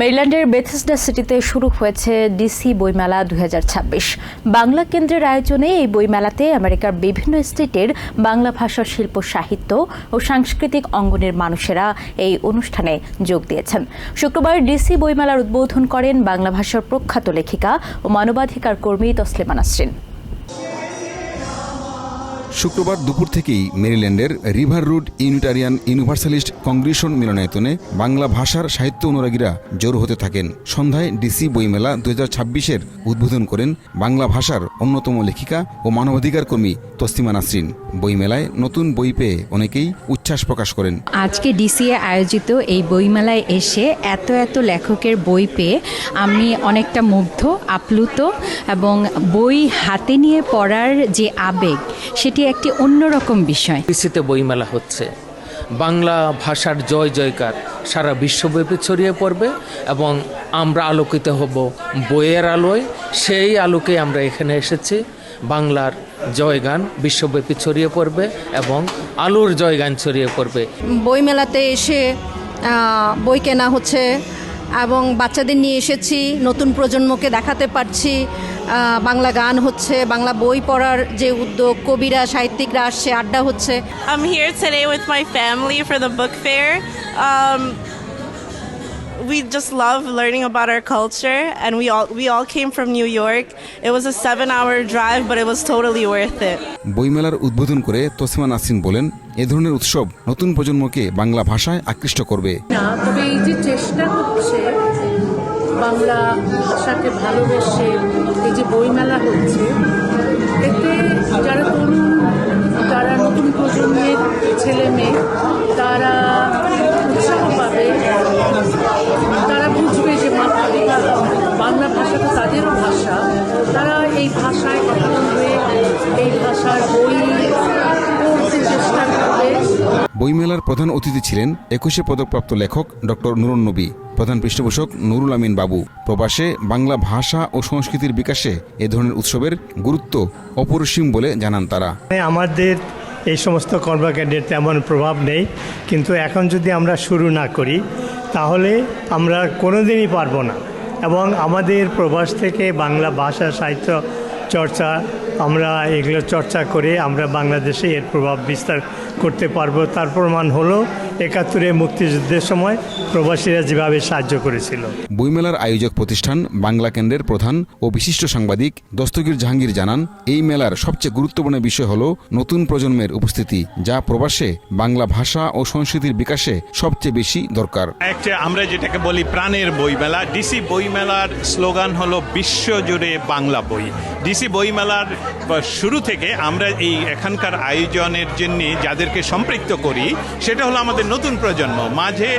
মেরিল্যান্ডের Bethesda সিটিতে শুরু হয়েছে ডিসি বইমেলা 2026। বাংলা কেন্দ্রের আয়োজনে এই বইমেলাতে আমেরিকার বিভিন্ন স্টেটের বাংলা ভাষার শিল্প সাহিত্য ও সাংস্কৃতিক অঙ্গনের মানুষেরা এই অনুষ্ঠানে যোগ দিয়েছেন। শুক্রবার ডিসি বইমেলার উদ্বোধন করেন বাংলা ভাষার প্রখ্যাত লেখিকা ও মানবাধিকার কর্মী তসলিমা নাসরিন। শুক্রবার দুপুর থেকেই মেরিল্যান্ডের রিভার রোড ইউনিটারিয়ান ইউনিভার্সালিস্ট কংগ্রেশন মিলনায়তনে বাংলা ভাষার সাহিত্য অনুরাগীরা জড়ো হতে থাকেন। সন্ধ্যায় ডিসি বইমেলা 2026-এর উদ্বোধন করেন বাংলা ভাষার অন্যতম লেখিকা ও মানবাধিকার কর্মী তসলিমা নাসরিন। বইমেলায় নতুন বই পেয়ে অনেকেই উচ্ছ্বাস প্রকাশ করেন। আজকে ডিসিএ আয়োজিত এই বইমেলায় এসে এত লেখকের বই পেয়ে আমি অনেকটা মুগ্ধ, আপ্লুত এবং বই হাতে নিয়ে পড়ার যে আবেগ সেটি একটি অন্যরকম বিষয়। ডিসিতে বইমেলা হচ্ছে, বাংলা ভাষার জয় জয়কার সারা বিশ্বব্যাপী ছড়িয়ে পড়বে এবং আমরা আলোকিত হব বইয়ের আলোয়। সেই আলোকে আমরা এখানে এসেছি। বাংলার জয়গান বিশ্বব্যাপী ছড়িয়ে পড়বে এবং আলোর জয়গান ছড়িয়ে পড়বে। বইমেলাতে এসে বই কেনা হচ্ছে এবং বাচ্চাদের নিয়ে এসেছি, নতুন প্রজন্মকে দেখাতে পারছি। বাংলা গান হচ্ছে, বাংলা বই পড়ার যে উদ্যোগ, কবিরা সাহিত্যিকরা আসছে, আড্ডা হচ্ছে। I'm here today with my family for the book fair. We just love learning about our culture, and we all came from New York. It was a 7-hour drive, but it was totally worth it. বইমেলার উদ্বোধন করে তসলিমা নাসরিন বলেন, এ ধরনের উৎসব নতুন প্রজন্মকে বাংলা ভাষায় আকৃষ্ট করবে। তবে এই যে চেষ্টা হচ্ছে বাংলা ভাষাকে ভালোবেসে এই যে বইমেলা হচ্ছে, এতে যারা তরুণ, যারা নতুন প্রজন্মের ছেলে মেয়ে, তারা উৎসাহ পাবে, তারা বুঝবে যে বাংলা ভাষা তো তাদেরও ভাষা, তারা এই ভাষায় কথা বলবে, এই ভাষার বই পড়তে চেষ্টা করবে। বইমেলার প্রধান অতিথি ছিলেন 21শে পদকপ্রাপ্ত লেখক ডক্টর নুরুন নবী, প্রধান পৃষ্ঠপোষক নুরুল আমিন বাবু। প্রবাসে বাংলা ভাষা ও সংস্কৃতির বিকাশে এ ধরনের উৎসবের গুরুত্ব অপরিসীম বলে জানান তারা। আমাদের এই সমস্ত কর্মকাণ্ডের তেমন প্রভাব নেই, কিন্তু এখন যদি আমরা শুরু না করি তাহলে আমরা কোনোদিনই পারবো না। এবং আমাদের প্রবাস থেকে বাংলা ভাষা সাহিত্য চর্চা, আমরা এগুলো চর্চা করে আমরা বাংলাদেশে এর প্রভাব বিস্তার করতে পারবো। তার প্রমাণ হলো 71-এ মুক্তিযুদ্ধের সময় প্রবাসীরা যেভাবে সাহায্য করেছিল। বইমেলার আয়োজক প্রতিষ্ঠান বাংলা কেন্দ্রের প্রধান ও বিশিষ্ট সাংবাদিক দস্তগীর জাহাঙ্গীর জানান, এই মেলার সবচেয়ে গুরুত্বপূর্ণ বিষয় হলো নতুন প্রজন্মের উপস্থিতি, যা প্রবাসে বাংলা ভাষা ও সংস্কৃতির বিকাশে সবচেয়ে বেশি দরকার। আমরা যেটাকে বলি প্রাণের বইমেলা, ডিসি বইমেলার স্লোগান হলো বিশ্বজুড়ে বাংলা বই। ডিসি বইমেলার শুরু থেকে আমরা এই এখানকার আয়োজনের জন্য যাদেরকে সম্পৃক্ত করি সেটা হলো আমাদের নতুন প্রজন্ম। মাঝে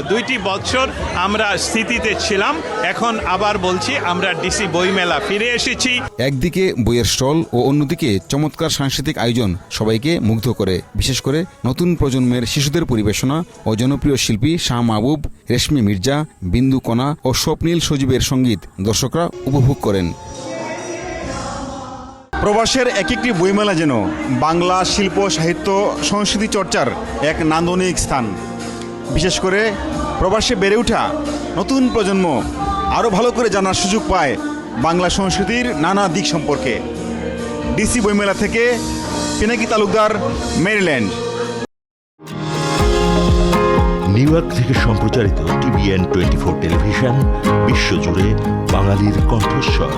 2টি বছর আমরা স্থিতিতে ছিলাম, এখন আবার বলছি আমরা ডিসি বইমেলা ফিরে এসেছি। একদিকে বইয়ের স্টল ও অন্যদিকে চমৎকার সাংস্কৃতিক আয়োজন সবাইকে মুগ্ধ করে। বিশেষ করে নতুন প্রজন্মের শিশুদের পরিবেশনা ও জনপ্রিয় শিল্পী শাহ মাহবুব, রেশমি মির্জা, বিন্দু কণা ও স্বপ্নীল সজীবের সঙ্গীত দর্শকরা উপভোগ করেন। প্রবাসের এক একটি বইমেলা যেন বাংলা শিল্প সাহিত্য সংস্কৃতি চর্চার এক নান্দনিক স্থান। বিশেষ করে প্রবাসে বেড়ে ওঠা নতুন প্রজন্ম আরও ভালো করে জানার সুযোগ পায় বাংলা সংস্কৃতির নানা দিক সম্পর্কে। ডিসি বইমেলা থেকে Pinaki Talukdar, Maryland. New York থেকে সম্প্রচারিত TVN 24 টেলিভিশন, বিশ্বজুড়ে বাঙালির কণ্ঠস্বর।